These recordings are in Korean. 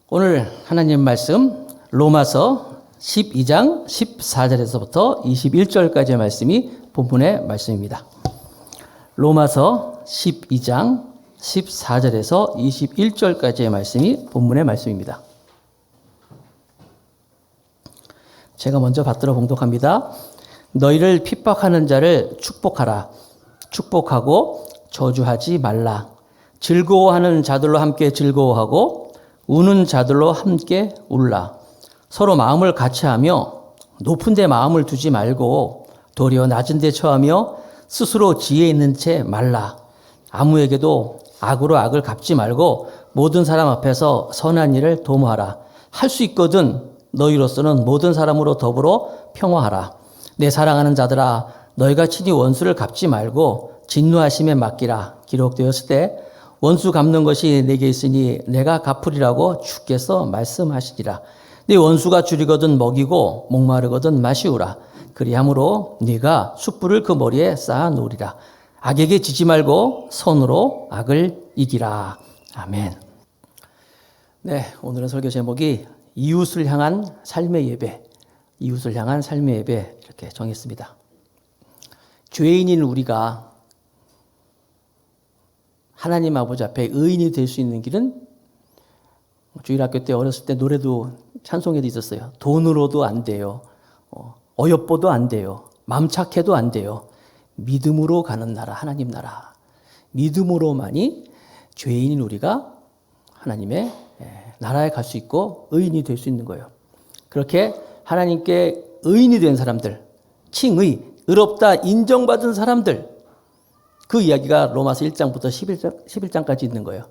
오늘 하나님 말씀 로마서 12장 14절에서부터 21절까지의 말씀이 본문의 말씀입니다. 로마서 12장 14절에서 21절까지의 말씀이 본문의 말씀입니다. 제가 먼저 받들어 봉독합니다. 너희를 핍박하는 자를 축복하라. 축복하고 저주하지 말라. 즐거워하는 자들로 함께 즐거워하고 우는 자들로 함께 울라. 서로 마음을 같이하며 높은 데 마음을 두지 말고 도리어 낮은 데 처하며 스스로 지혜 있는 채 말라. 아무에게도 악으로 악을 갚지 말고 모든 사람 앞에서 선한 일을 도모하라. 할 수 있거든 너희로서는 모든 사람으로 더불어 평화하라. 내 사랑하는 자들아, 너희가 친히 원수를 갚지 말고 진노하심에 맡기라. 기록되었을 때 원수 갚는 것이 내게 있으니 내가 갚으리라고 주께서 말씀하시니라. 네 원수가 줄이거든 먹이고 목마르거든 마시우라. 그리함으로 네가 숯불을 그 머리에 쌓아 놓으리라. 악에게 지지 말고 손으로 악을 이기라. 아멘. 네, 오늘은 설교 제목이 이웃을 향한 삶의 예배, 이웃을 향한 삶의 예배 이렇게 정했습니다. 죄인인 우리가 하나님 아버지 앞에 의인이 될 수 있는 길은 주일학교 때 어렸을 때 노래도 찬송에도 있었어요. 돈으로도 안 돼요. 어여뻐도 안 돼요. 맘 착해도 안 돼요. 믿음으로 가는 나라, 하나님 나라. 믿음으로만이 죄인인 우리가 하나님의 나라에 갈 수 있고 의인이 될 수 있는 거예요. 그렇게 하나님께 의인이 된 사람들, 칭의, 의롭다 인정받은 사람들, 그 이야기가 로마서 1장부터 11장까지 있는 거예요.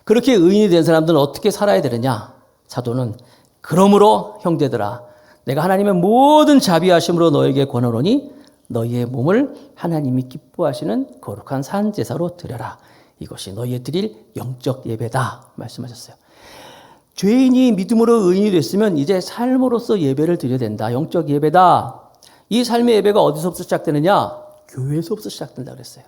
그렇게 의인이 된 사람들은 어떻게 살아야 되느냐? 사도는 그러므로 형제들아, 내가 하나님의 모든 자비하심으로 너에게 권하노니 너희의 몸을 하나님이 기뻐하시는 거룩한 산 제사로 드려라. 이것이 너희의 드릴 영적 예배다 말씀하셨어요. 죄인이 믿음으로 의인이 됐으면 이제 삶으로서 예배를 드려야 된다. 영적 예배다. 이 삶의 예배가 어디서부터 시작되느냐? 교회에서부터 시작된다 그랬어요.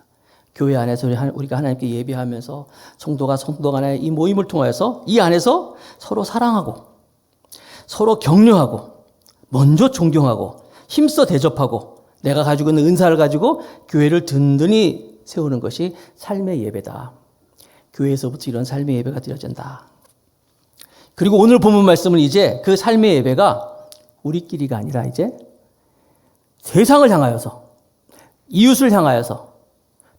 교회 안에서 우리가 하나님께 예배하면서 성도 간의 이 모임을 통해서 이 안에서 서로 사랑하고 서로 격려하고 먼저 존경하고 힘써 대접하고 내가 가지고 있는 은사를 가지고 교회를 든든히 세우는 것이 삶의 예배다. 교회에서부터 이런 삶의 예배가 드려진다. 그리고 오늘 본문 말씀은 이제 그 삶의 예배가 우리끼리가 아니라 이제 세상을 향하여서 이웃을 향하여서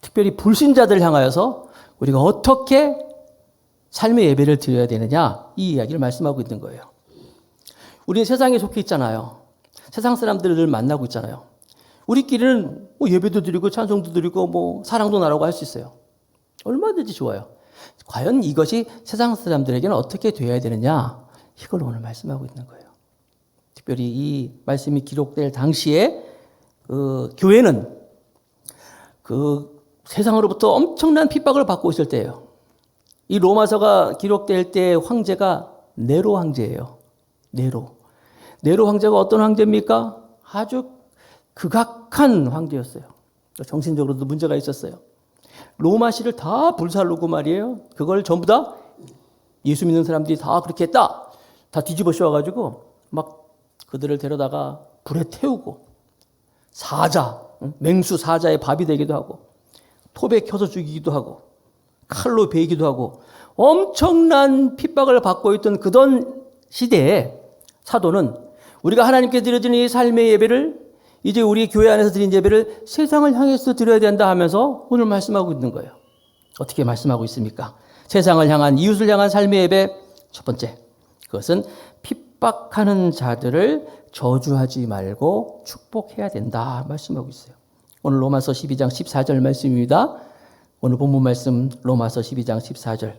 특별히 불신자들을 향하여서 우리가 어떻게 삶의 예배를 드려야 되느냐 이 이야기를 말씀하고 있는 거예요. 우리는 세상에 속해 있잖아요. 세상 사람들을 만나고 있잖아요. 우리끼리는 예배도 드리고 찬송도 드리고 사랑도 나누고 할 수 있어요. 얼마든지 좋아요. 과연 이것이 세상 사람들에게는 어떻게 되어야 되느냐 이걸 오늘 말씀하고 있는 거예요. 특별히 이 말씀이 기록될 당시에 교회는 세상으로부터 엄청난 핍박을 받고 있을 때예요. 이 로마서가 기록될 때 황제가 네로 황제예요. 네로 황제가 어떤 황제입니까? 아주 극악한 황제였어요. 정신적으로도 문제가 있었어요. 로마시를 다 불살르고 말이에요. 그걸 전부 다 예수 믿는 사람들이 다 그렇게 했다. 다 뒤집어 씌워가지고 막 그들을 데려다가 불에 태우고 사자, 맹수 사자의 밥이 되기도 하고 톱에 켜서 죽이기도 하고 칼로 베이기도 하고 엄청난 핍박을 받고 있던 그던 시대에 사도는 우리가 하나님께 드려지는 이 삶의 예배를 이제 우리 교회 안에서 드린 예배를 세상을 향해서 드려야 된다 하면서 오늘 말씀하고 있는 거예요. 어떻게 말씀하고 있습니까? 세상을 향한 이웃을 향한 삶의 예배 첫 번째, 그것은 핍박하는 자들을 저주하지 말고 축복해야 된다 말씀하고 있어요. 오늘 로마서 12장 14절 말씀입니다. 오늘 본문 말씀 로마서 12장 14절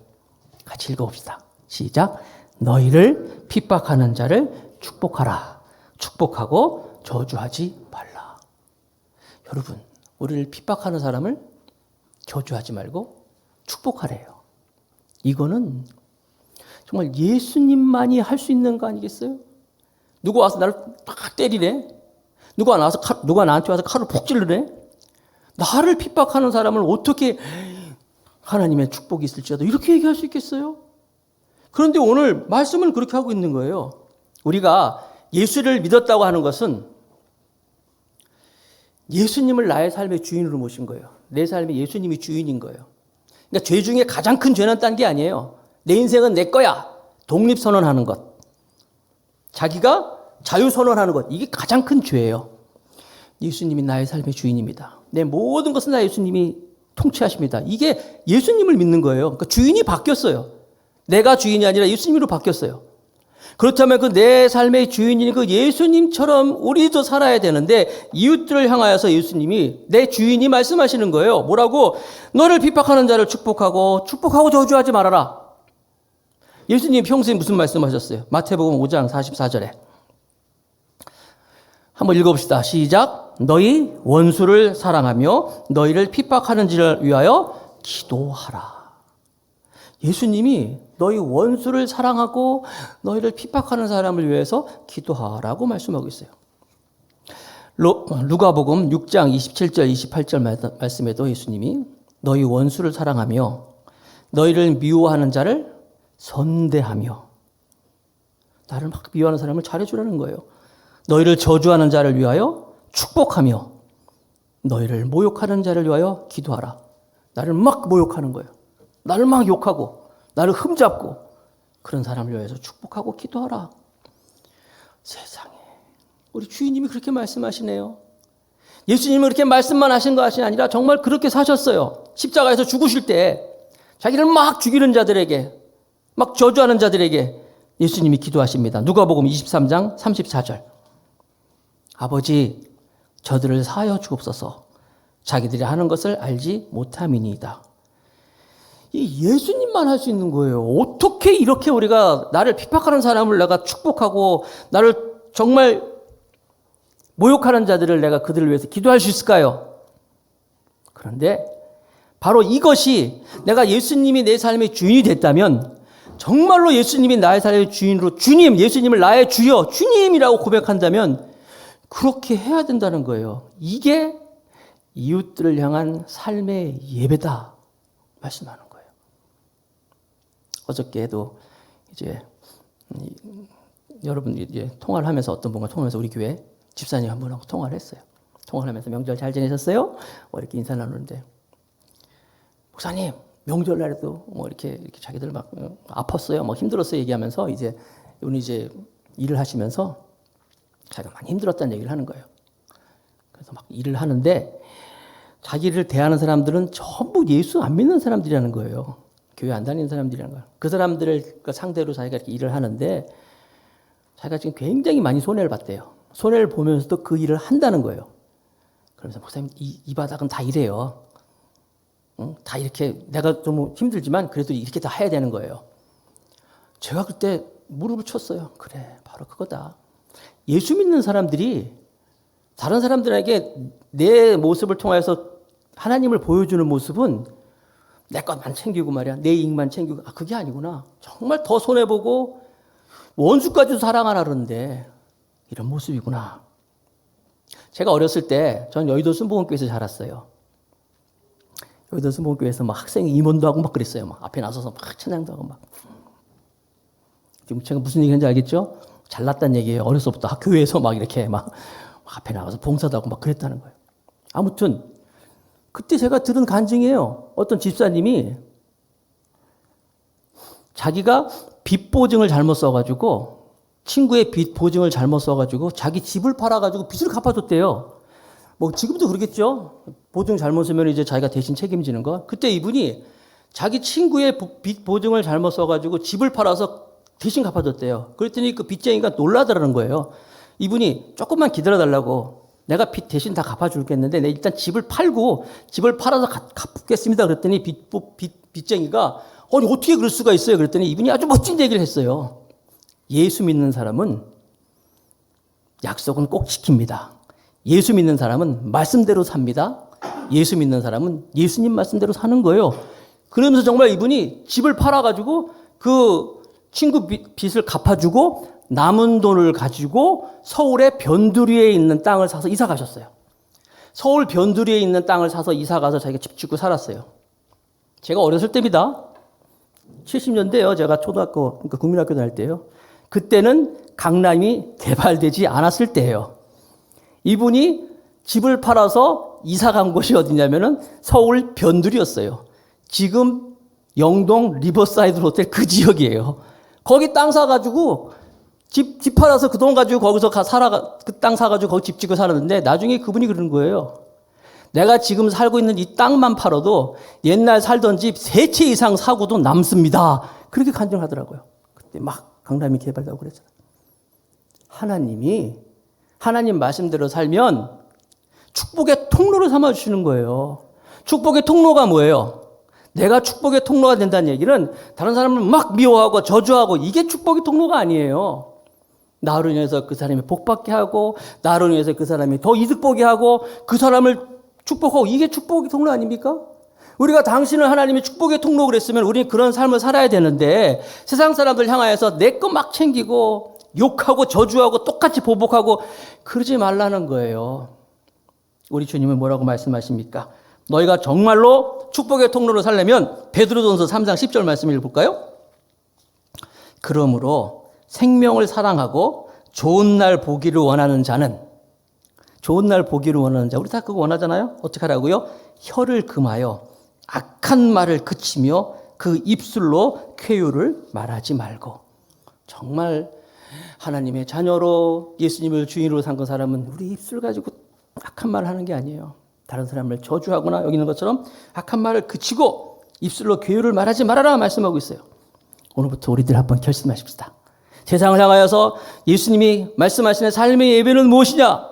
같이 읽어봅시다. 시작. 너희를 핍박하는 자를 축복하라. 축복하고 저주하지 말라. 여러분, 우리를 핍박하는 사람을 저주하지 말고 축복하래요. 이거는 정말 예수님만이 할 수 있는 거 아니겠어요? 누가 와서 나를 딱 때리래? 누가 나한테 와서 칼을 푹 찔르래? 나를 핍박하는 사람을 어떻게 하나님의 축복이 있을지라도 이렇게 얘기할 수 있겠어요? 그런데 오늘 말씀을 그렇게 하고 있는 거예요. 우리가 예수를 믿었다고 하는 것은 예수님을 나의 삶의 주인으로 모신 거예요. 내 삶에 예수님이 주인인 거예요. 그러니까 죄 중에 가장 큰 죄는 딴 게 아니에요. 내 인생은 내 거야. 독립선언하는 것. 자기가 자유선언하는 것. 이게 가장 큰 죄예요. 예수님이 나의 삶의 주인입니다. 내 모든 것은 다 예수님이 통치하십니다. 이게 예수님을 믿는 거예요. 그러니까 주인이 바뀌었어요. 내가 주인이 아니라 예수님으로 바뀌었어요. 그렇다면 그 내 삶의 주인인 그 예수님처럼 우리도 살아야 되는데 이웃들을 향하여서 예수님이 내 주인이 말씀하시는 거예요. 뭐라고? 너를 핍박하는 자를 축복하고 저주하지 말아라. 예수님 평소에 무슨 말씀하셨어요? 마태복음 5장 44절에. 한번 읽어봅시다. 시작. 너희 원수를 사랑하며 너희를 핍박하는 자를 위하여 기도하라. 예수님이 너희 원수를 사랑하고 너희를 핍박하는 사람을 위해서 기도하라고 말씀하고 있어요. 누가복음 6장 27절 28절 말씀에도 예수님이 너희 원수를 사랑하며 너희를 미워하는 자를 선대하며, 나를 막 미워하는 사람을 잘해주라는 거예요. 너희를 저주하는 자를 위하여 축복하며 너희를 모욕하는 자를 위하여 기도하라. 나를 막 모욕하는 거예요. 나를 막 욕하고 나를 흠잡고 그런 사람을 위해서 축복하고 기도하라. 세상에, 우리 주인님이 그렇게 말씀하시네요. 예수님은 그렇게 말씀만 하신 것이 아니라 정말 그렇게 사셨어요. 십자가에서 죽으실 때 자기를 막 죽이는 자들에게, 막 저주하는 자들에게 예수님이 기도하십니다. 누가복음 23장 34절. 아버지, 저들을 사하여 주옵소서. 자기들이 하는 것을 알지 못함이니이다. 이 예수님만 할 수 있는 거예요. 어떻게 이렇게 우리가 나를 핍박하는 사람을 내가 축복하고 나를 정말 모욕하는 자들을 내가 그들을 위해서 기도할 수 있을까요? 그런데 바로 이것이, 내가 예수님이 내 삶의 주인이 됐다면 정말로 예수님이 나의 삶의 주인으로, 주님, 예수님을 나의 주여, 주님이라고 고백한다면 그렇게 해야 된다는 거예요. 이게 이웃들을 향한 삶의 예배다 말씀하는 거예요. 어저께도 이제 여러분 이제 통화를 하면서, 어떤 분과 통화하면서 우리 교회 집사님 한 분하고 통화를 했어요. 통화를 하면서 명절 잘 지내셨어요? 이렇게 인사 나누는데, 목사님 명절날에도 이렇게 자기들 막 아팠어요, 막 힘들었어요 얘기하면서 이제 일을 하시면서 자기가 많이 힘들었다는 얘기를 하는 거예요. 그래서 막 일을 하는데 자기를 대하는 사람들은 전부 예수 안 믿는 사람들이라는 거예요. 교회 안 다니는 사람들이라는 거예요. 그 사람들을 상대로 자기가 이렇게 일을 하는데 자기가 지금 굉장히 많이 손해를 봤대요. 손해를 보면서도 그 일을 한다는 거예요. 그러면서 목사님, 이 바닥은 다 이래요. 다 이렇게, 내가 좀 힘들지만 그래도 이렇게 다 해야 되는 거예요. 제가 그때 무릎을 쳤어요. 그래, 바로 그거다. 예수 믿는 사람들이 다른 사람들에게 내 모습을 통해서 하나님을 보여주는 모습은 내 것만 챙기고 말이야, 내 이익만 챙기고, 그게 아니구나. 정말 더 손해보고 원수까지도 사랑하라 그러는데 이런 모습이구나. 제가 어렸을 때 전 여의도 순복음교회에서 자랐어요. 여의도 순복음교회에서 막 학생이 임원도 하고 막 그랬어요. 막 앞에 나서서 막 찬양도 하고 막. 지금 제가 무슨 얘기하는지 알겠죠? 잘났다는 얘기예요. 어려서부터 교회에서 막 이렇게 막 앞에 나가서 봉사도 하고 막 그랬다는 거예요. 아무튼 그때 제가 들은 간증이에요. 어떤 집사님이 자기가 빚 보증을 잘못 써가지고, 친구의 빚 보증을 잘못 써가지고 자기 집을 팔아가지고 빚을 갚아줬대요. 지금도 그러겠죠. 보증 잘못 쓰면 이제 자기가 대신 책임지는 거. 그때 이분이 자기 친구의 빚 보증을 잘못 써가지고 집을 팔아서 대신 갚아줬대요. 그랬더니 그 빚쟁이가 놀라더라는 거예요. 이분이 조금만 기다려달라고, 내가 빚 대신 다 갚아줄겠는데 내 일단 집을 팔고, 집을 팔아서 갚겠습니다. 그랬더니 빚쟁이가 아니 어떻게 그럴 수가 있어요? 그랬더니 이분이 아주 멋진 얘기를 했어요. 예수 믿는 사람은 약속은 꼭 지킵니다. 예수 믿는 사람은 말씀대로 삽니다. 예수 믿는 사람은 예수님 말씀대로 사는 거예요. 그러면서 정말 이분이 집을 팔아가지고 그 친구 빚을 갚아주고 남은 돈을 가지고 서울의 변두리에 있는 땅을 사서 이사 가셨어요. 서울 변두리에 있는 땅을 사서 이사 가서 자기가 집 짓고 살았어요. 제가 어렸을 때입니다. 70년대요. 제가 초등학교, 그러니까 국민학교 다닐 때요. 그때는 강남이 개발되지 않았을 때예요. 이분이 집을 팔아서 이사 간 곳이 어디냐면은 서울 변두리였어요. 지금 영동 리버사이드 호텔 그 지역이에요. 거기 땅 사가지고 집 팔아서 그 돈 가지고 거기서 그 땅 사가지고 거기 집 짓고 살았는데 나중에 그분이 그러는 거예요. 내가 지금 살고 있는 이 땅만 팔아도 옛날 살던 집 3채 이상 사고도 남습니다. 그렇게 간증하더라고요. 그때 막 강남이 개발되고 그랬잖아요. 하나님 말씀대로 살면 축복의 통로를 삼아주시는 거예요. 축복의 통로가 뭐예요? 내가 축복의 통로가 된다는 얘기는 다른 사람을 막 미워하고 저주하고 이게 축복의 통로가 아니에요. 나로 인해서 그 사람이 복받게 하고 나로 인해서 그 사람이 더 이득 보게 하고 그 사람을 축복하고 이게 축복의 통로 아닙니까? 우리가 당신을 하나님의 축복의 통로 그랬으면 우리는 그런 삶을 살아야 되는데 세상 사람들 향하여서 내 거 막 챙기고 욕하고 저주하고 똑같이 보복하고 그러지 말라는 거예요. 우리 주님은 뭐라고 말씀하십니까? 너희가 정말로 축복의 통로로 살려면 베드로전서 3장 10절 말씀을 볼까요? 그러므로 생명을 사랑하고 좋은 날 보기를 원하는 자는 우리 다 그거 원하잖아요? 어떻게 하라고요? 혀를 금하여 악한 말을 그치며 그 입술로 쾌유를 말하지 말고. 정말 하나님의 자녀로 예수님을 주인으로 삼은 사람은 우리 입술 가지고 악한 말을 하는 게 아니에요. 다른 사람을 저주하거나 여기는 것처럼 악한 말을 그치고 입술로 쾌유를 말하지 말아라 말씀하고 있어요. 오늘부터 우리들 한번 결심하십시다. 세상을 향하여서 예수님이 말씀하시는 삶의 예배는 무엇이냐?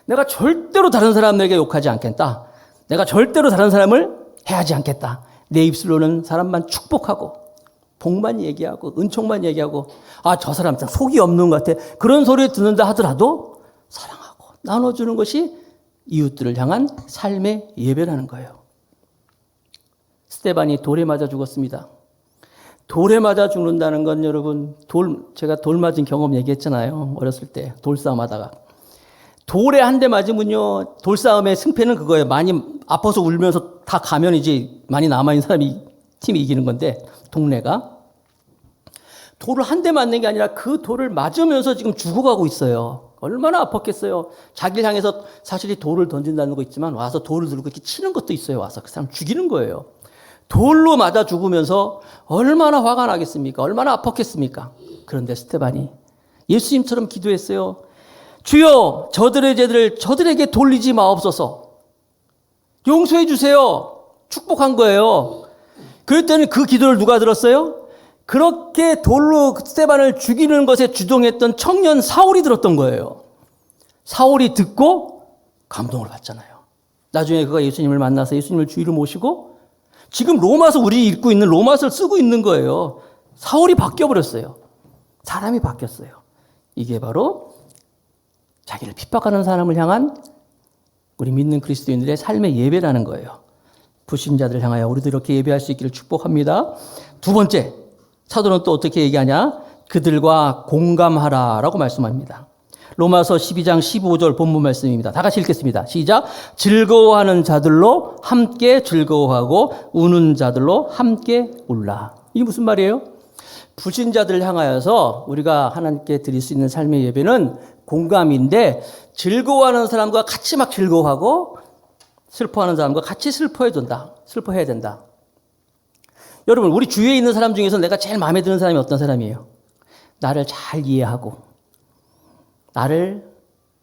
내가 절대로 다른 사람에게 욕하지 않겠다. 내가 절대로 다른 사람을 해하지 않겠다. 내 입술로는 사람만 축복하고 복만 얘기하고 은총만 얘기하고 저 사람 참 속이 없는 것 같아. 그런 소리 듣는다 하더라도 사랑하고 나눠주는 것이 이웃들을 향한 삶의 예배라는 거예요. 스데반이 돌에 맞아 죽었습니다. 돌에 맞아 죽는다는 건 여러분 제가 돌 맞은 경험 얘기했잖아요. 어렸을 때 돌싸움 하다가 돌에 한 대 맞으면요 돌싸움의 승패는 그거예요. 많이 아파서 울면서 다 가면 이제 많이 남아있는 팀이 이기는 건데 동네가 돌을 한 대 맞는 게 아니라 그 돌을 맞으면서 지금 죽어가고 있어요. 얼마나 아팠겠어요. 자기를 향해서 사실 이 돌을 던진다는 거 있지만 와서 돌을 들고 이렇게 치는 것도 있어요. 와서 그 사람 죽이는 거예요. 돌로 맞아 죽으면서 얼마나 화가 나겠습니까? 얼마나 아팠겠습니까? 그런데 스데반이 예수님처럼 기도했어요. 주여 저들의 죄를 저들에게 돌리지 마옵소서. 용서해 주세요. 축복한 거예요. 그럴 때는 그 기도를 누가 들었어요? 그렇게 돌로 스데반을 죽이는 것에 주동했던 청년 사울이 들었던 거예요. 사울이 듣고 감동을 받잖아요. 나중에 그가 예수님을 만나서 예수님을 주위로 모시고 지금 로마서 우리 읽고 있는 로마서를 쓰고 있는 거예요. 사울이 바뀌어버렸어요. 사람이 바뀌었어요. 이게 바로 자기를 핍박하는 사람을 향한 우리 믿는 그리스도인들의 삶의 예배라는 거예요. 불신자들을 향하여 우리도 이렇게 예배할 수 있기를 축복합니다. 두 번째, 사도는 또 어떻게 얘기하냐? 그들과 공감하라라고 말씀합니다. 로마서 12장 15절 본문 말씀입니다. 다 같이 읽겠습니다. 시작. 즐거워하는 자들로 함께 즐거워하고 우는 자들로 함께 울라. 이게 무슨 말이에요? 불신자들을 향하여서 우리가 하나님께 드릴 수 있는 삶의 예배는 공감인데 즐거워하는 사람과 같이 막 즐거워하고 슬퍼하는 사람과 같이 슬퍼해야 된다. 여러분, 우리 주위에 있는 사람 중에서 내가 제일 마음에 드는 사람이 어떤 사람이에요? 나를 잘 이해하고 나를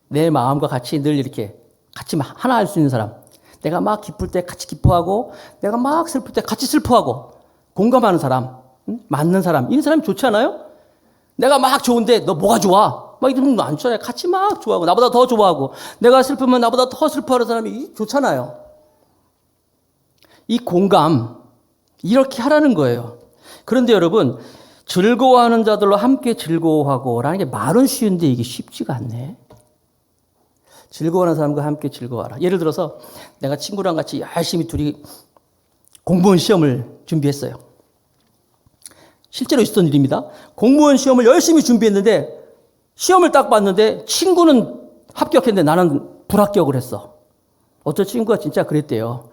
내 마음과 같이 늘 이렇게 같이 하나 할 수 있는 사람. 내가 막 기쁠 때 같이 기뻐하고 내가 막 슬플 때 같이 슬퍼하고 공감하는 사람, 맞는 사람. 이런 사람이 좋지 않아요? 내가 막 좋은데 너 뭐가 좋아? 막 이러면 안 좋아요. 같이 막 좋아하고 나보다 더 좋아하고 내가 슬프면 나보다 더 슬퍼하는 사람이 좋잖아요. 이 공감 이렇게 하라는 거예요. 그런데 여러분 즐거워하는 자들로 함께 즐거워하고 라는 게 말은 쉬운데 이게 쉽지가 않네. 즐거워하는 사람과 함께 즐거워하라. 예를 들어서 내가 친구랑 같이 열심히 둘이 공무원 시험을 준비했어요. 실제로 있었던 일입니다. 공무원 시험을 열심히 준비했는데 시험을 딱 봤는데 친구는 합격했는데 나는 불합격을 했어. 어떤 친구가 진짜 그랬대요.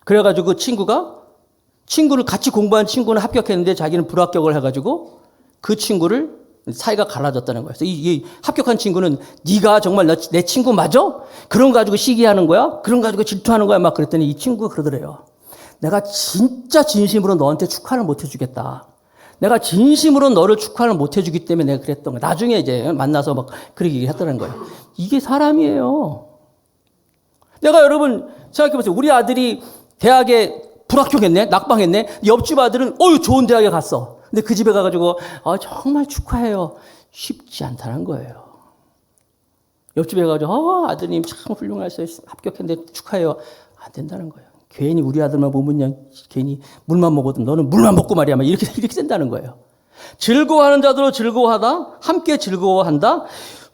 그래가지고 그 친구가 친구를 같이 공부한 친구는 합격했는데 자기는 불합격을 해가지고 그 친구를 사이가 갈라졌다는 거예요. 그래서 이 합격한 친구는 네가 정말 내 친구 맞아? 그런 거 가지고 시기하는 거야? 그런 거 가지고 질투하는 거야? 막 그랬더니 이 친구가 그러더래요. 내가 진짜 진심으로 너한테 축하를 못 해주겠다. 내가 진심으로 너를 축하를 못 해주기 때문에 내가 그랬던 거야. 나중에 이제 만나서 막 그렇게 얘기했다는 거예요. 이게 사람이에요. 내가 여러분 생각해보세요. 우리 아들이 대학에 불합격했네? 낙방했네? 옆집 아들은 좋은 대학에 갔어. 근데 그 집에 가가지고 정말 축하해요. 쉽지 않다는 거예요. 옆집에 가가지고 아드님 참 훌륭하셨어요. 합격했는데 축하해요. 안 된다는 거예요. 괜히 우리 아들만 보면 그냥 괜히 물만 먹어도 너는 물만 먹고 말이야. 막 이렇게 된다는 거예요. 즐거워하는 자들로 즐거워하다. 함께 즐거워한다.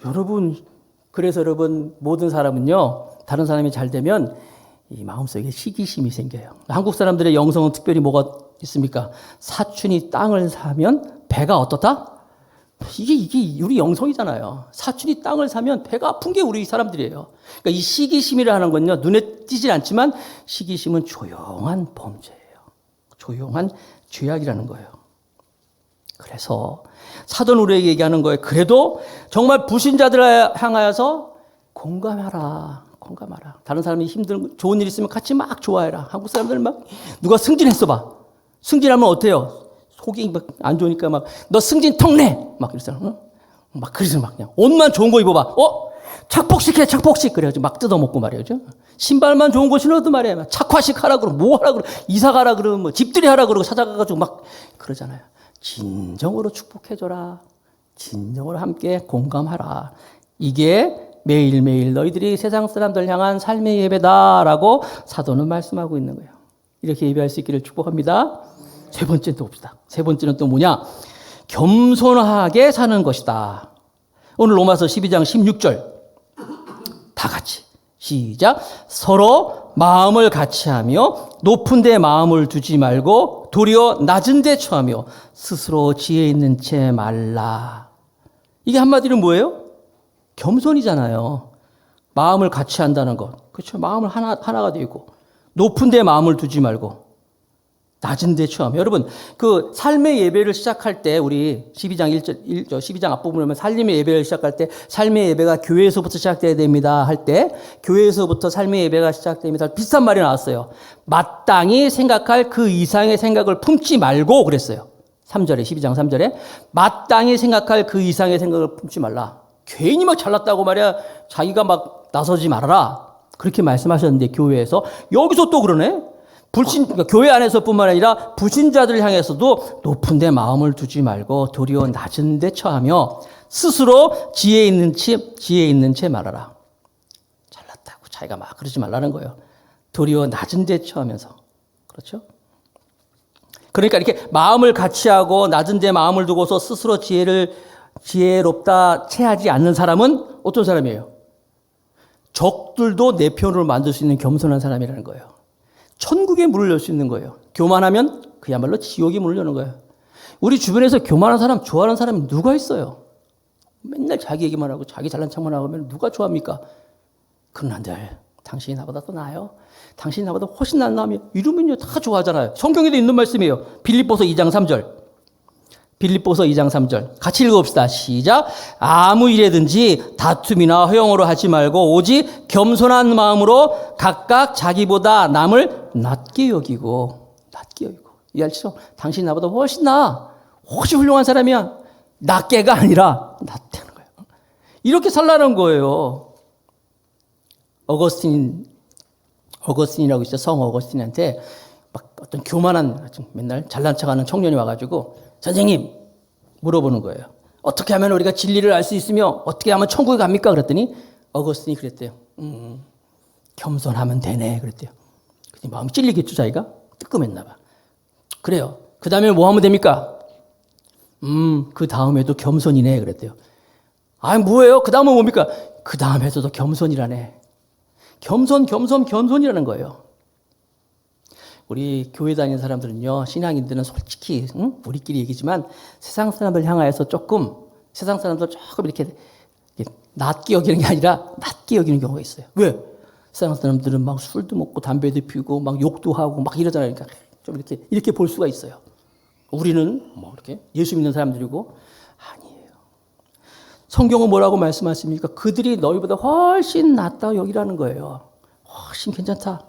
여러분, 그래서 여러분 모든 사람은요. 다른 사람이 잘 되면 이 마음속에 시기심이 생겨요. 한국 사람들의 영성은 특별히 뭐가 있습니까? 사촌이 땅을 사면 배가 어떻다? 이게 우리 영성이잖아요. 사촌이 땅을 사면 배가 아픈 게 우리 사람들이에요. 그러니까 이 시기심이라 하는 건요, 눈에 띄질 않지만 시기심은 조용한 범죄예요. 조용한 죄악이라는 거예요. 그래서 사도는 우리에게 얘기하는 거예요. 그래도 정말 불신자들을 향하여서 공감하라. 다른 사람이 힘든 좋은 일 있으면 같이 막 좋아해라. 한국 사람들은 막 누가 승진했어 봐. 승진하면 어때요? 속이 막 안 좋으니까 막 너 승진 턱내 막 그러잖아. 막 그래서 막 그냥 옷만 좋은 거 입어봐. 착복식해 착복식 그래가지고 막 뜯어먹고 말이죠. 신발만 좋은 거 신어도 말이야. 착화식 하라 그러고 뭐 하라 그러고 이사 가라 그러면 뭐 집들이 하라 그러고 찾아가가지고 막 그러잖아요. 진정으로 축복해줘라. 진정으로 함께 공감하라. 이게 매일매일 너희들이 세상 사람들 향한 삶의 예배다라고 사도는 말씀하고 있는 거예요. 이렇게 예배할 수 있기를 축복합니다. 세 번째는 또 봅시다. 세 번째는 또 뭐냐? 겸손하게 사는 것이다. 오늘 로마서 12장 16절 다 같이 시작. 서로 마음을 같이하며 높은 데 마음을 두지 말고 도리어 낮은 데 처하며 스스로 지혜 있는 채 말라. 이게 한마디로 뭐예요? 겸손이잖아요. 마음을 같이 한다는 것. 그렇죠. 마음을 하나가 되어 있고 높은 데 마음을 두지 말고 낮은 데 처하며. 여러분, 그 삶의 예배를 시작할 때 우리 12장 12장 앞부분에 보면 삶의 예배를 시작할 때 삶의 예배가 교회에서부터 시작돼야 됩니다 할 때 교회에서부터 삶의 예배가 시작됩니다. 비슷한 말이 나왔어요. 마땅히 생각할 그 이상의 생각을 품지 말고 그랬어요. 3절에 12장 3절에 마땅히 생각할 그 이상의 생각을 품지 말라. 괜히 막 잘났다고 말이야. 자기가 막 나서지 말아라. 그렇게 말씀하셨는데 교회에서 여기서 또 그러네. 그러니까 교회 안에서뿐만 아니라 불신자들을 향해서도 높은 데 마음을 두지 말고 도리어 낮은 데 처하며 스스로 지혜 있는 채 말하라. 잘났다고 자기가 막 그러지 말라는 거예요. 도리어 낮은 데 처하면서. 그렇죠? 그러니까 이렇게 마음을 같이 하고 낮은 데 마음을 두고서 스스로 지혜롭다 체하지 않는 사람은 어떤 사람이에요? 적들도 내 편으로 만들 수 있는 겸손한 사람이라는 거예요. 천국에 문을 열 수 있는 거예요. 교만하면 그야말로 지옥에 문을 여는 거예요. 우리 주변에서 교만한 사람, 좋아하는 사람이 누가 있어요? 맨날 자기 얘기만 하고 자기 잘난 척만 하고 하면 누가 좋아합니까? 그런데 당신이 나보다 더 나아요. 당신이 나보다 훨씬 낫나며 이러면요 다 좋아하잖아요. 성경에도 있는 말씀이에요. 빌립보서 2장 3절. 빌립보서 2장 3절 같이 읽어봅시다. 시작. 아무 일에든지 다툼이나 허용으로 하지 말고 오직 겸손한 마음으로 각각 자기보다 남을 낮게 여기고 이해하시죠? 당신 나보다 훨씬 나아. 훨씬 훌륭한 사람이야. 낮게가 아니라 낮다는 거예요. 이렇게 살라는 거예요. 어거스틴이라고 있어요. 성 어거스틴한테 막 어떤 교만한 맨날 잘난 척하는 청년이 와가지고 선생님 물어보는 거예요. 어떻게 하면 우리가 진리를 알 수 있으며 어떻게 하면 천국에 갑니까? 그랬더니 어거스틴이 그랬대요. 겸손하면 되네 그랬대요. 그랬더니 마음이 찔리겠죠 자기가? 뜨끔했나 봐. 그래요. 그 다음에 뭐 하면 됩니까? 그 다음에도 겸손이네 그랬대요. 아니 뭐예요? 그 다음은 뭡니까? 그 다음에도 겸손이라네. 겸손이라는 거예요. 우리 교회 다니는 사람들은요, 신앙인들은 솔직히 우리끼리 얘기지만 세상 사람들 향하여서 세상 사람들 조금 이렇게 낮게 여기는 게 아니라 낮게 여기는 경우가 있어요. 왜? 세상 사람들은 막 술도 먹고 담배도 피우고 막 욕도 하고 막 이러잖아요. 그러니까 좀 이렇게 볼 수가 있어요. 우리는 뭐 이렇게 예수 믿는 사람들이고 아니에요. 성경은 뭐라고 말씀하십니까? 그들이 너희보다 훨씬 낫다 여기라는 거예요. 훨씬 괜찮다.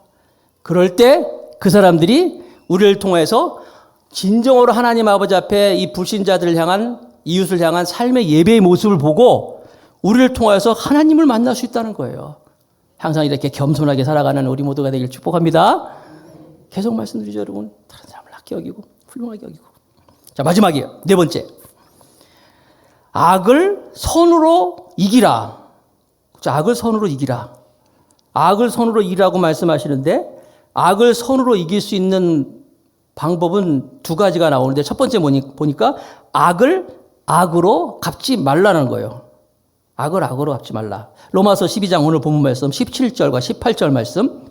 그럴 때 그 사람들이 우리를 통해서 진정으로 하나님 아버지 앞에 이 불신자들을 향한 이웃을 향한 삶의 예배의 모습을 보고 우리를 통해서 하나님을 만날 수 있다는 거예요. 항상 이렇게 겸손하게 살아가는 우리 모두가 되길 축복합니다. 계속 말씀드리죠, 여러분. 다른 사람을 낮게 여기고 훌륭하게 여기고. 자, 마지막이에요. 네 번째. 악을 선으로 이기라. 자, 악을 선으로 이기라. 악을 선으로 이기라고 말씀하시는데 악을 선으로 이길 수 있는 방법은 두 가지가 나오는데 첫 번째 보니까 악을 악으로 갚지 말라는 거예요. 악을 악으로 갚지 말라. 로마서 12장 오늘 본문 말씀 17절과 18절 말씀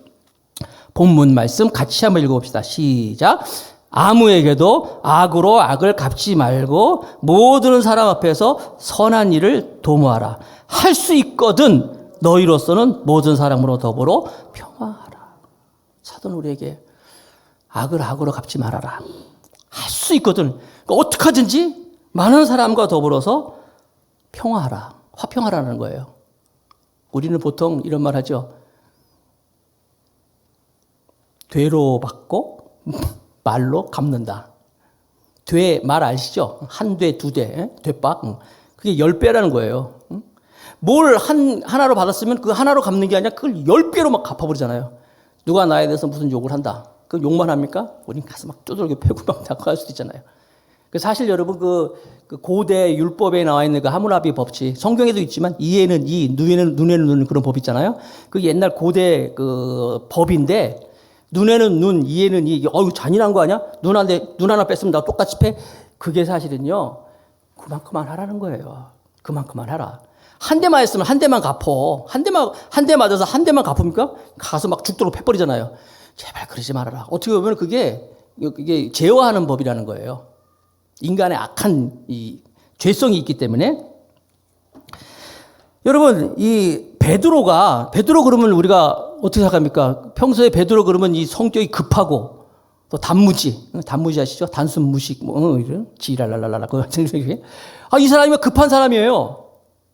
본문 말씀 같이 한번 읽어봅시다. 시작. 아무에게도 악으로 악을 갚지 말고 모든 사람 앞에서 선한 일을 도모하라. 할 수 있거든 너희로서는 모든 사람으로 더불어 평화하라. 사도는 우리에게 악을 악으로 갚지 말아라. 할 수 있거든. 그러니까 어떻게 하든지 많은 사람과 더불어서 평화하라. 화평하라는 거예요. 우리는 보통 이런 말 하죠. 되로 받고 말로 갚는다. 되 말 아시죠? 한 되, 두 되, 되박. 그게 10배라는 거예요. 뭘 하나로 받았으면 그 하나로 갚는 게 아니라 그걸 10배로 막 갚아버리잖아요. 누가 나에 대해서 무슨 욕을 한다. 그 욕만 합니까? 우린 가서 막 두들겨 패고 막 할 수도 있잖아요. 사실 여러분 그 고대 율법에 나와 있는 그 하무라비 법칙 성경에도 있지만 이에는 이, 눈에는 눈 그런 법 있잖아요. 그 옛날 고대 그 법인데 눈에는 눈, 이에는 이. 어유 잔인한 거 아니야? 눈 하나 뺐으면 나 똑같이 패. 그게 사실은요. 그만큼만 하라는 거예요. 그만큼만 하라. 한 대만 했으면 한 대만 갚어. 한 대 맞아서 한 대만 갚습니까? 가서 막 죽도록 패버리잖아요. 제발 그러지 말아라. 어떻게 보면 이게 제어하는 법이라는 거예요. 인간의 악한 이 죄성이 있기 때문에. 여러분, 이 베드로 그러면 우리가 어떻게 생각합니까? 평소에 베드로 그러면 이 성격이 급하고 또 단무지 아시죠? 단순 무식, 이런 지랄랄랄라 그 같은 게. 이 사람이 급한 사람이에요.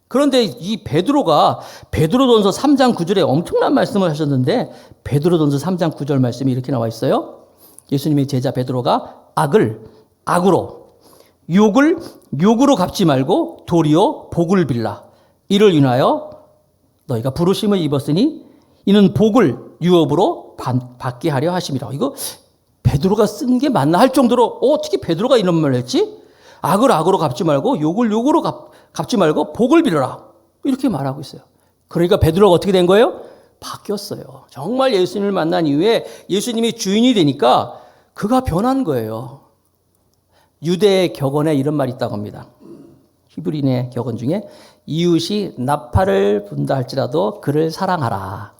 그런데 이 베드로전서 3장 9절에 엄청난 말씀을 하셨는데 베드로전서 3장 9절 말씀이 이렇게 나와 있어요. 예수님의 제자 베드로가 악을 악으로 욕을 욕으로 갚지 말고 도리어 복을 빌라. 이를 인하여 너희가 부르심을 입었으니 이는 복을 유업으로 받게 하려 하심이라. 이거 베드로가 쓴 게 맞나 할 정도로 어떻게 베드로가 이런 말을 했지? 악을 악으로 갚지 말고 욕을 욕으로 갚지 말고 복을 빌어라. 이렇게 말하고 있어요. 그러니까 베드로가 어떻게 된 거예요? 바뀌었어요. 정말 예수님을 만난 이후에 예수님이 주인이 되니까 그가 변한 거예요. 유대의 격언에 이런 말이 있다고 합니다. 히브리인의 격언 중에 이웃이 나팔을 분다 할지라도 그를 사랑하라.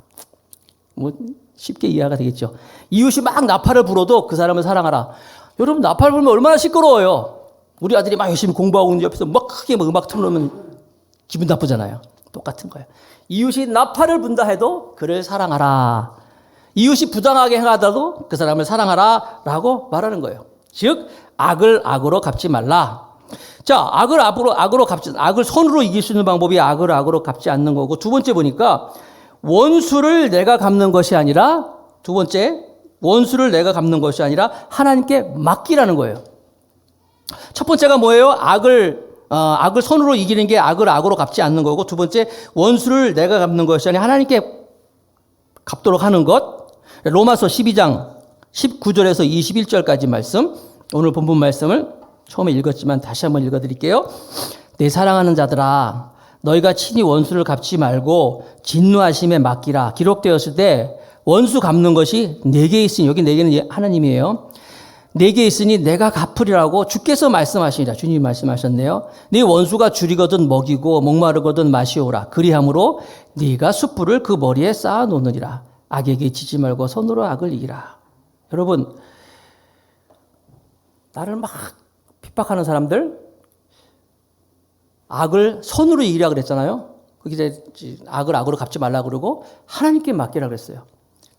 뭐 쉽게 이해가 되겠죠. 이웃이 막 나팔을 불어도 그 사람을 사랑하라. 여러분 나팔 불면 얼마나 시끄러워요. 우리 아들이 막 열심히 공부하고 있는 옆에서 막 크게 막 음악 틀어놓으면 기분 나쁘잖아요. 똑같은 거예요. 이웃이 나팔을 분다 해도 그를 사랑하라. 이웃이 부당하게 행하다도 그 사람을 사랑하라 라고 말하는 거예요. 즉 악을 악으로 갚지 말라. 자, 악을 선으로 이길 수 있는 방법이 악을 악으로 갚지 않는 거고, 두 번째 보니까 원수를 내가 갚는 것이 아니라 하나님께 맡기라는 거예요. 첫 번째가 뭐예요? 악을 선으로 이기는 게 악을 악으로 갚지 않는 거고, 두 번째 원수를 내가 갚는 것이 아니라 하나님께 갚도록 하는 것. 로마서 12장 19절에서 21절까지 말씀, 오늘 본문 말씀을 처음에 읽었지만 다시 한번 읽어드릴게요. 내 사랑하는 자들아, 너희가 친히 원수를 갚지 말고 진노하심에 맡기라. 기록되었을 때 원수 갚는 것이 내게 있으니, 여기 내게는 하나님이에요. 내게 있으니 내가 갚으리라고 주께서 말씀하시니라. 주님이 말씀하셨네요. 네 원수가 줄이거든 먹이고 목마르거든 마시오라. 그리함으로 네가 숯불을 그 머리에 쌓아 놓느니라. 악에게 지지 말고 손으로 악을 이기라. 여러분, 나를 막 핍박하는 사람들, 악을 손으로 이기라 그랬잖아요. 그게 악을 악으로 갚지 말라 그러고 하나님께 맡기라 그랬어요.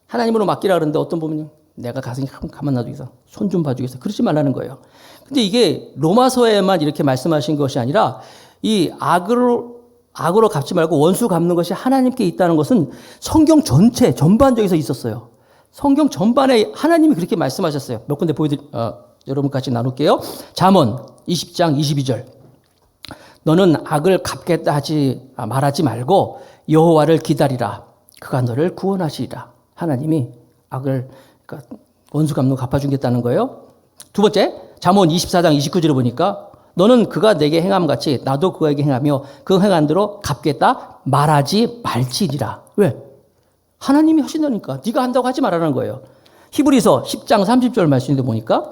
하나님으로 맡기라 그러는데 어떤 분이 내가 가슴이 가만 놔두겠어. 손 좀 봐주겠어. 그러지 말라는 거예요. 근데 이게 로마서에만 이렇게 말씀하신 것이 아니라 이 악으로 갚지 말고 원수 갚는 것이 하나님께 있다는 것은 성경 전체 전반적에서 있었어요. 성경 전반에 하나님이 그렇게 말씀하셨어요. 몇 군데 여러분까지 나눌게요. 잠언 20장 22절. 너는 악을 갚겠다 말하지 말고 여호와를 기다리라. 그가 너를 구원하시리라. 하나님이 악을 그러니까 원수 갚는 거 갚아주겠다는 거예요. 두 번째, 잠언 24장 29절에 보니까 너는 그가 내게 행함같이 나도 그에게 행하며 그 행한 대로 갚겠다 말하지 말지니라. 왜? 하나님이 하신다니까. 네가 한다고 하지 말라는 거예요. 히브리서 10장 30절 말씀인데 보니까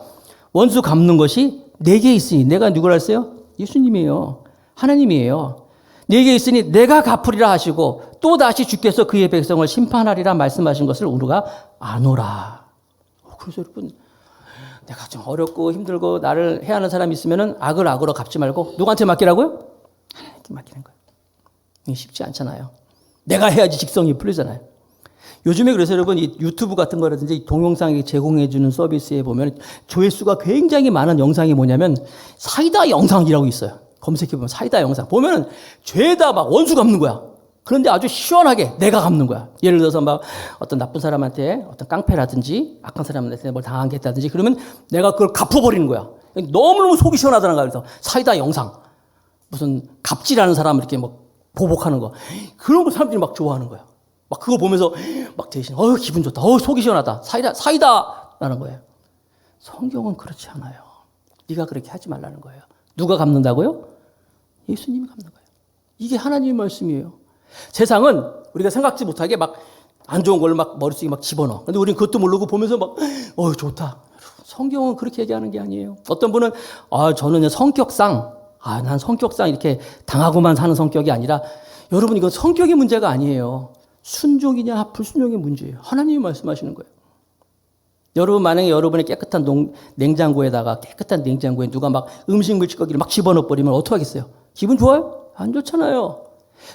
원수 갚는 것이 내게 있으니 내가 누구라 했어요? 예수님이에요. 하나님이에요. 내게 있으니 내가 갚으리라 하시고 또 다시 주께서 그의 백성을 심판하리라 말씀하신 것을 우리가 아노라. 그래서 여러분 내가 좀 어렵고 힘들고 나를 해하는 사람이 있으면은 악을 악으로 갚지 말고 누구한테 맡기라고요? 하나님께 맡기는 거예요. 이게 쉽지 않잖아요. 내가 해야지 직성이 풀리잖아요. 요즘에 그래서 여러분 이 유튜브 같은 거라든지 동영상 제공해 주는 서비스에 보면 조회수가 굉장히 많은 영상이 뭐냐면 사이다 영상이라고 있어요. 검색해 보면 사이다 영상 보면은 죄다 막 원수 갚는 거야. 그런데 아주 시원하게 내가 갚는 거야. 예를 들어서 막 어떤 나쁜 사람한테 어떤 깡패라든지 악한 사람한테 뭘 당한 게 있다든지 그러면 내가 그걸 갚아버리는 거야. 너무너무 속이 시원하다는 거야. 그래서 사이다 영상 무슨 갑질하는 사람 이렇게 막 보복하는 거 그런 거 사람들이 막 좋아하는 거야. 막 그거 보면서 막 대신 기분 좋다. 속이 시원하다. 사이다라는 거예요. 성경은 그렇지 않아요. 네가 그렇게 하지 말라는 거예요. 누가 갚는다고요? 예수님이 갚는 거예요. 이게 하나님의 말씀이에요. 세상은 우리가 생각지 못하게 막 안 좋은 걸 막 머릿속에 막 집어넣어. 근데 우리는 그것도 모르고 보면서 막 좋다. 성경은 그렇게 얘기하는 게 아니에요. 어떤 분은 저는 성격상 난 성격상 이렇게 당하고만 사는 성격이 아니라 여러분 이건 성격의 문제가 아니에요. 순종이냐 불순종의 문제예요. 하나님이 말씀하시는 거예요. 여러분 만약에 여러분의 깨끗한 냉장고에다가 깨끗한 냉장고에 누가 막 음식물 찌꺼기를 막 집어넣어 버리면 어떡하겠어요? 기분 좋아요? 안 좋잖아요.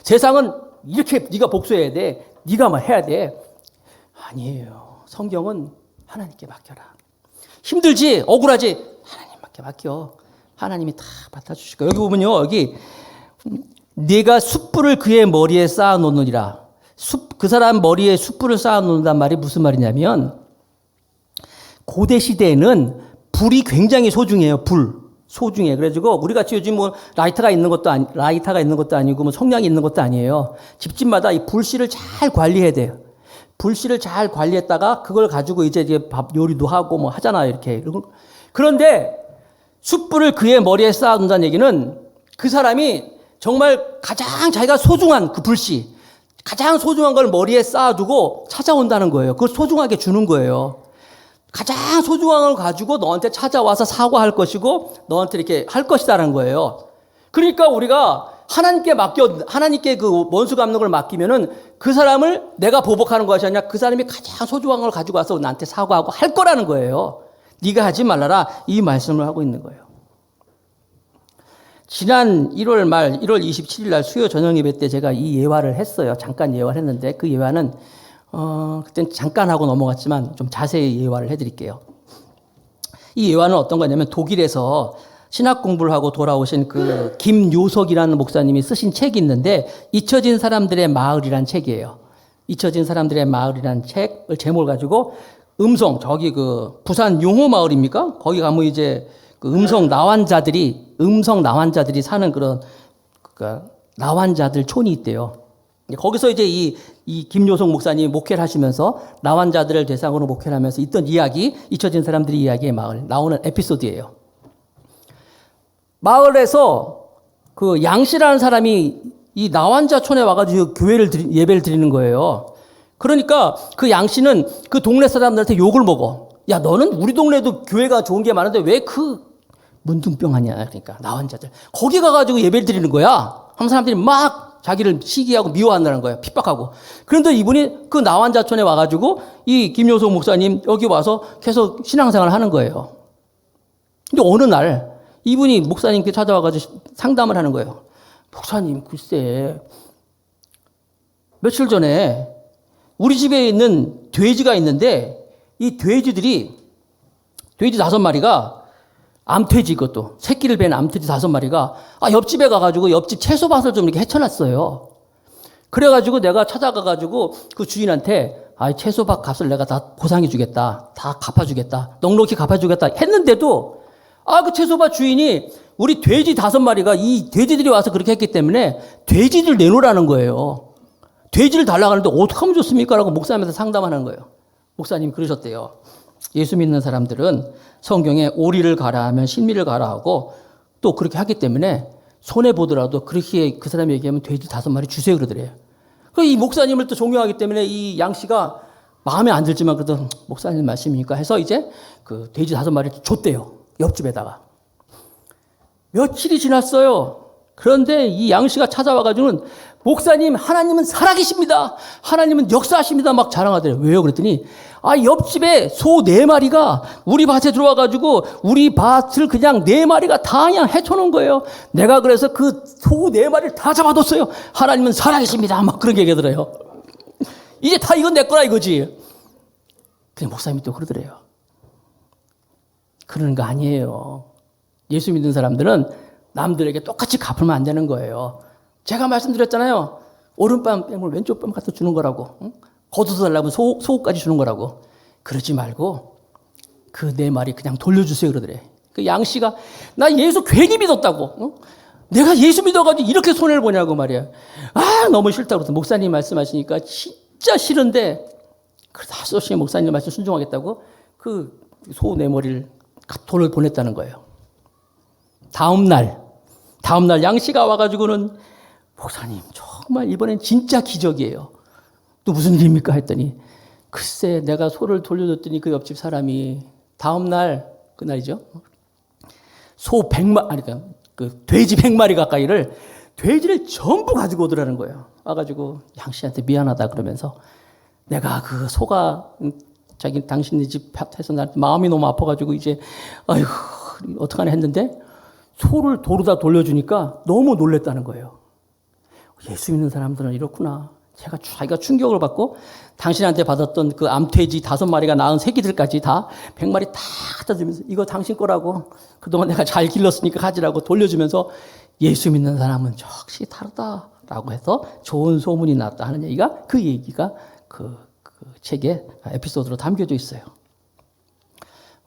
세상은 이렇게 네가 복수해야 돼. 네가 막 해야 돼. 아니에요. 성경은 하나님께 맡겨라. 힘들지? 억울하지? 하나님께 맡겨. 하나님이 다 받아주실 거예요. 여기 보면요. 여기 네가 숯불을 그의 머리에 쌓아 놓느니라. 그 사람 머리에 숯불을 쌓아 놓는단 말이 무슨 말이냐면 고대 시대에는 불이 굉장히 소중해요. 소중해. 그래가지고 우리 같이 요즘 뭐 라이터가 있는 것도 아니고 뭐 성냥이 있는 것도 아니에요. 집집마다 이 불씨를 잘 관리해야 돼요. 불씨를 잘 관리했다가 그걸 가지고 이제 밥 요리도 하고 뭐 하잖아요. 이렇게. 그런데 숯불을 그의 머리에 쌓아둔다는 얘기는 그 사람이 정말 가장 자기가 소중한 그 불씨, 가장 소중한 걸 머리에 쌓아두고 찾아온다는 거예요. 그걸 소중하게 주는 거예요. 가장 소중한 걸 가지고 너한테 찾아와서 사과할 것이고 너한테 이렇게 할 것이다라는 거예요. 그러니까 우리가 하나님께 그 원수 갚는 걸 맡기면은 그 사람을 내가 보복하는 것이 아니라 그 사람이 가장 소중한 걸 가지고 와서 나한테 사과하고 할 거라는 거예요. 네가 하지 말라라 이 말씀을 하고 있는 거예요. 지난 1월 27일 날 수요 저녁 예배 때 제가 이 예화를 했어요. 잠깐 예화를 했는데 그 예화는 그땐 잠깐 하고 넘어갔지만 좀 자세히 예화를 해드릴게요. 이 예화는 어떤 거냐면 독일에서 신학 공부를 하고 돌아오신 그 김요석이라는 목사님이 쓰신 책이 있는데 잊혀진 사람들의 마을이란 책이에요. 잊혀진 사람들의 마을이란 책을 제목을 가지고 저기 그 부산 용호 마을입니까? 거기 가면 이제 그 음성 나환자들이 사는 그런 나환자들 촌이 있대요. 거기서 이제 이 김요석 목사님이 목회를 하시면서 나환자들을 대상으로 목회를 하면서 있던 이야기, 잊혀진 사람들의 이야기의 마을 나오는 에피소드예요. 마을에서 그 양씨라는 사람이 이 나환자촌에 와가지고 예배를 드리는 거예요. 그러니까 그 양씨는 그 동네 사람들한테 욕을 먹어. 야, 너는 우리 동네도 교회가 좋은 게 많은데 왜 그 문둥병 하냐. 그러니까 나환자들 거기 가가지고 예배를 드리는 거야. 한 사람들이 막 자기를 시기하고 미워한다는 거예요. 핍박하고. 그런데 이분이 그 나환자촌에 와가지고 이 김효석 목사님 여기 와서 계속 신앙생활을 하는 거예요. 근데 어느 날 이분이 목사님께 찾아와가지고 상담을 하는 거예요. 목사님, 글쎄 며칠 전에 우리 집에 있는 돼지가 있는데 이 돼지 5마리가 암돼지, 이것도 새끼를 벤 암돼지 5마리가 옆집에 가가지고 옆집 채소밭을 좀 이렇게 헤쳐놨어요. 그래가지고 내가 찾아가가지고 그 주인한테 채소밭 값을 내가 다 보상해주겠다, 다 갚아주겠다, 넉넉히 갚아주겠다 했는데도 그 채소밭 주인이 우리 돼지 5마리가 이 돼지들이 와서 그렇게 했기 때문에 돼지들 내놓으라는 거예요. 돼지를 달라고 하는데 어떻게 하면 좋습니까? 라고 목사님한테 상담하는 거예요. 목사님이 그러셨대요. 예수 믿는 사람들은 성경에 오리를 가라 하면 신미를 가라 하고 또 그렇게 하기 때문에 손해보더라도 그렇게 그 사람이 얘기하면 돼지 5마리 주세요 그러더래요. 이 목사님을 또 존경하기 때문에 이 양 씨가 마음에 안 들지만 그래도 목사님 말씀이니까 해서 이제 그 돼지 5마리를 줬대요. 옆집에다가. 며칠이 지났어요. 그런데 이 양 씨가 찾아와가지고는 목사님, 하나님은 살아계십니다. 하나님은 역사하십니다. 막 자랑하더래요. 왜요? 그랬더니 옆집에 소 4마리가 우리 밭에 들어와가지고 우리 밭을 그냥 4마리가 다 그냥 헤쳐놓은 거예요. 내가 그래서 그 소 4마리를 다 잡아뒀어요. 하나님은 살아계십니다. 막 그런 얘기하더래요. 이제 다 이건 내 거라 이거지. 근데 목사님이 또 그러더래요. 그러는 거 아니에요. 예수 믿는 사람들은 남들에게 똑같이 갚으면 안 되는 거예요. 제가 말씀드렸잖아요. 오른뺨 뺨을 왼쪽 뺨 갖다 주는 거라고. 응? 걷어서 달라면 속까지 주는 거라고. 그러지 말고 그 4마리 그냥 돌려주세요 그러더래. 그 양씨가 나 예수 괜히 믿었다고. 응? 내가 예수 믿어가지고 이렇게 손해를 보냐고 말이야. 너무 싫다고 그래서 목사님 말씀하시니까 진짜 싫은데 그래도 할 수 없이 목사님 말씀 순종하겠다고 그 소 4마리를 돈을 보냈다는 거예요. 다음날 양씨가 와가지고는 목사님 정말 이번엔 진짜 기적이에요. 또 무슨 일입니까? 했더니 글쎄 내가 소를 돌려줬더니 그 옆집 사람이 다음날 그날이죠. 소 100마리 그러니까 그 돼지 100마리 가까이를 돼지를 전부 가지고 오더라는 거예요. 와가지고 양씨한테 미안하다 그러면서 내가 그 소가 당신네 집 밭에서 나한테 마음이 너무 아파가지고 이제 아이고 어떡하나 했는데 소를 도로다 돌려주니까 너무 놀랬다는 거예요. 예수 믿는 사람들은 이렇구나. 자기가 충격을 받고 당신한테 받았던 그 암돼지 5마리가 낳은 새끼들까지 다 100마리 다 갖다 주면서 이거 당신 거라고 그동안 내가 잘 길렀으니까 가지라고 돌려주면서 예수 믿는 사람은 역시 다르다라고 해서 좋은 소문이 났다 하는 얘기가 그 얘기가 그 책에 에피소드로 담겨져 있어요.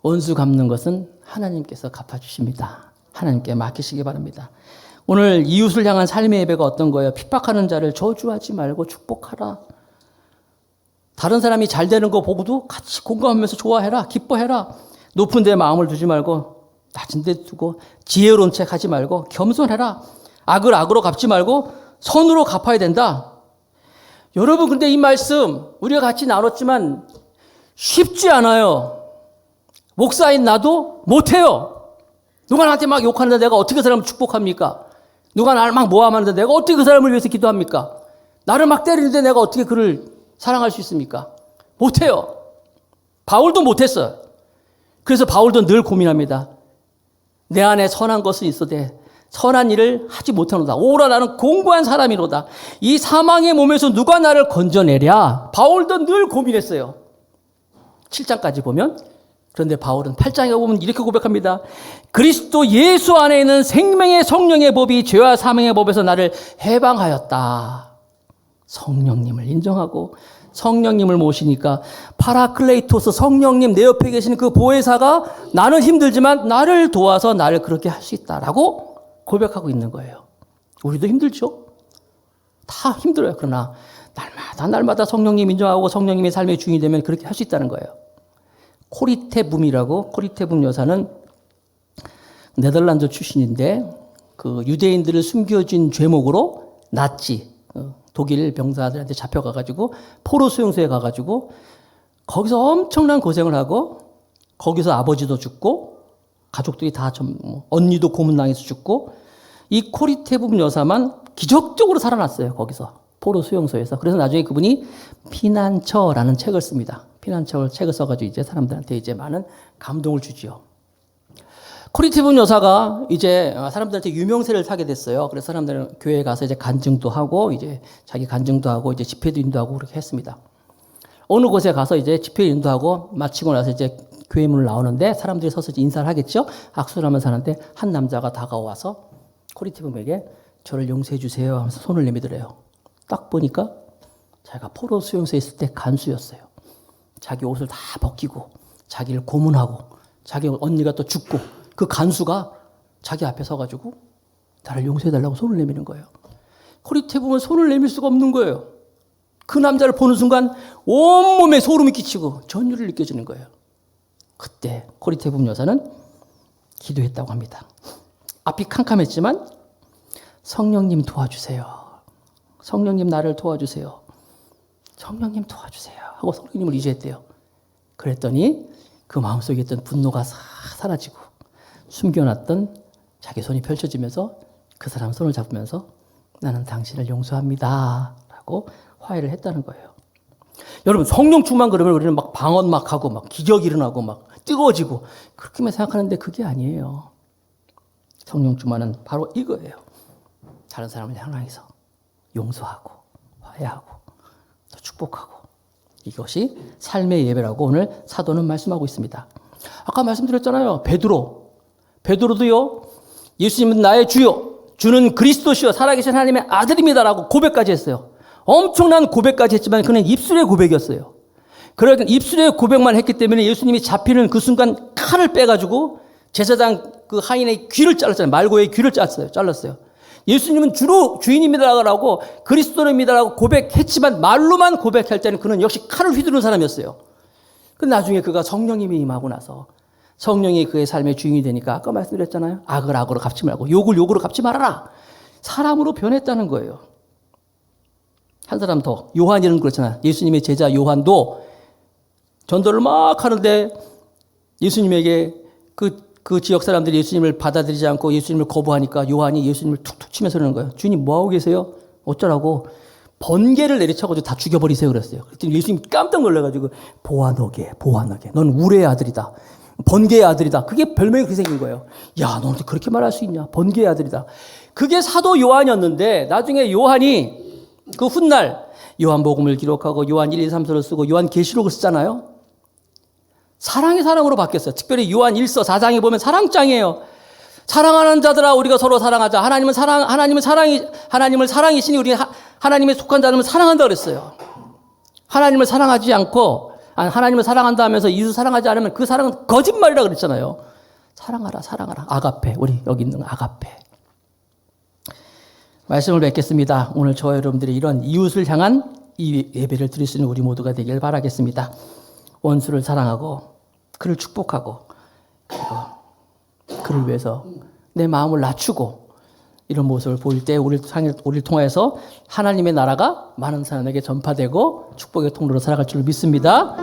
원수 갚는 것은 하나님께서 갚아주십니다. 하나님께 맡기시기 바랍니다. 오늘 이웃을 향한 삶의 예배가 어떤 거예요? 핍박하는 자를 저주하지 말고 축복하라. 다른 사람이 잘 되는 거 보고도 같이 공감하면서 좋아해라. 기뻐해라. 높은 데 마음을 두지 말고 낮은 데 두고 지혜로운 책 하지 말고 겸손해라. 악을 악으로 갚지 말고 선으로 갚아야 된다. 여러분 근데 이 말씀 우리가 같이 나눴지만 쉽지 않아요. 목사인 나도 못해요. 누가 나한테 막 욕하는데 내가 어떻게 그 사람을 축복합니까? 누가 나를 막 모함하는데 내가 어떻게 그 사람을 위해서 기도합니까? 나를 막 때리는데 내가 어떻게 그를 사랑할 수 있습니까? 못해요. 바울도 못했어요. 그래서 바울도 늘 고민합니다. 내 안에 선한 것은 있어도 선한 일을 하지 못하노다. 오라 나는 공고한 사람이로다. 이 사망의 몸에서 누가 나를 건져내랴. 바울도 늘 고민했어요. 7장까지 보면. 그런데 바울은 8장에 보면 이렇게 고백합니다. 그리스도 예수 안에 있는 생명의 성령의 법이 죄와 사망의 법에서 나를 해방하였다. 성령님을 인정하고 성령님을 모시니까 파라클레이토스 성령님 내 옆에 계시는 그 보혜사가 나는 힘들지만 나를 도와서 나를 그렇게 할 수 있다라고 고백하고 있는 거예요. 우리도 힘들죠? 다 힘들어요. 그러나 날마다 성령님 인정하고 성령님의 삶의 주인이 되면 그렇게 할 수 있다는 거예요. 코리테붐 여사는 네덜란드 출신인데 그 유대인들을 숨겨진 죄목으로 나치 독일 병사들한테 잡혀가가지고 포로 수용소에 가가지고 거기서 엄청난 고생을 하고 거기서 아버지도 죽고 가족들이 다 언니도 고문당해서 죽고 이 코리테붐 여사만 기적적으로 살아났어요. 거기서 포로 수용소에서. 그래서 나중에 그분이 피난처라는 책을 씁니다. 피난처 책을 써가지고 이제 사람들한테 이제 많은 감동을 주지요. 코리테붐 여사가 이제 사람들한테 유명세를 타게 됐어요. 그래서 사람들은 교회에 가서 이제 간증도 하고 이제 자기 간증도 하고 이제 집회도 인도하고 그렇게 했습니다. 어느 곳에 가서 이제 집회 인도하고 마치고 나서 이제 교회 문을 나오는데 사람들이 서서 이제 인사를 하겠죠. 악수를 하면서 하는데 한 남자가 다가와서 코리티붐에게 저를 용서해 주세요 하면서 손을 내밀더래요. 딱 보니까 자기가 포로 수용소에 있을 때 간수였어요. 자기 옷을 다 벗기고 자기를 고문하고 자기 언니가 또 죽고 그 간수가 자기 앞에 서가지고 나를 용서해달라고 손을 내미는 거예요. 코리티붐은 손을 내밀 수가 없는 거예요. 그 남자를 보는 순간 온몸에 소름이 끼치고 전율을 느껴지는 거예요. 그때 코리티붐 여사는 기도했다고 합니다. 앞이 캄캄했지만 성령님 도와주세요. 성령님 나를 도와주세요. 성령님 도와주세요. 하고 성령님을 의지했대요. 그랬더니 그 마음속에 있던 분노가 싹 사라지고 숨겨놨던 자기 손이 펼쳐지면서 그 사람 손을 잡으면서 나는 당신을 용서합니다. 라고 화해를 했다는 거예요. 여러분 성령 충만 그러면 우리는 막 방언 막 하고 막 기적이 일어나고 막 뜨거워지고 그렇게만 생각하는데 그게 아니에요. 성령 충만은 바로 이거예요. 다른 사람을 향해서 용서하고 화해하고 또 축복하고 이것이 삶의 예배라고 오늘 사도는 말씀하고 있습니다. 아까 말씀드렸잖아요. 베드로도요. 예수님은 나의 주요 주는 그리스도시요 살아계신 하나님의 아들입니다라고 고백까지 했어요. 엄청난 고백까지 했지만 그는 입술의 고백이었어요. 그러니까 입술의 고백만 했기 때문에 예수님이 잡히는 그 순간 칼을 빼가지고 제사장 그 하인의 귀를 잘랐잖아요. 말고의 귀를 잘랐어요. 예수님은 주인입니다라고 그리스도입니다라고 고백했지만 말로만 고백할 때는 그는 역시 칼을 휘두르는 사람이었어요. 근데 나중에 그가 성령님이 임하고 나서 성령이 그의 삶의 주인이 되니까 아까 말씀드렸잖아요. 악을 악으로 갚지 말고 욕을 욕으로 갚지 말아라. 사람으로 변했다는 거예요. 한 사람 더. 요한이는 그렇잖아요. 예수님의 제자 요한도 전도를 막 하는데 예수님에게 그 지역 사람들이 예수님을 받아들이지 않고 예수님을 거부하니까 요한이 예수님을 툭툭 치면서 그러는 거예요. 주님 뭐하고 계세요? 어쩌라고? 번개를 내리쳐가지고 다 죽여버리세요 그랬어요. 그랬더니 예수님 깜짝 놀라가지고 보아너게 넌 우레의 아들이다. 번개의 아들이다. 그게 별명이 그렇게 생긴 거예요. 야, 너 어떻게 그렇게 말할 수 있냐? 번개의 아들이다. 그게 사도 요한이었는데 나중에 요한이 그 훗날 요한복음을 기록하고 요한 1, 2, 3서를 쓰고 요한 계시록을 쓰잖아요. 사랑의 사람으로 바뀌었어요. 특별히 요한 1서 4장에 보면 사랑장이에요. 사랑하는 자들아 우리가 서로 사랑하자. 하나님을 사랑이시니 우리가 하나님에 속한 자들은 사랑한다 그랬어요. 하나님을 사랑하지 않고 하나님을 사랑한다 하면서 이웃을 사랑하지 않으면 그 사랑은 거짓말이라 그랬잖아요. 사랑하라. 아가페. 우리 여기 있는 아가페. 말씀을 뵙겠습니다. 오늘 저와 여러분들이 이런 이웃을 향한 이 예배를 드릴 수 있는 우리 모두가 되길 바라겠습니다. 원수를 사랑하고 그를 축복하고 그리고 그를 위해서 내 마음을 낮추고 이런 모습을 보일 때 우리를 통해서 하나님의 나라가 많은 사람에게 전파되고 축복의 통로로 살아갈 줄 믿습니다.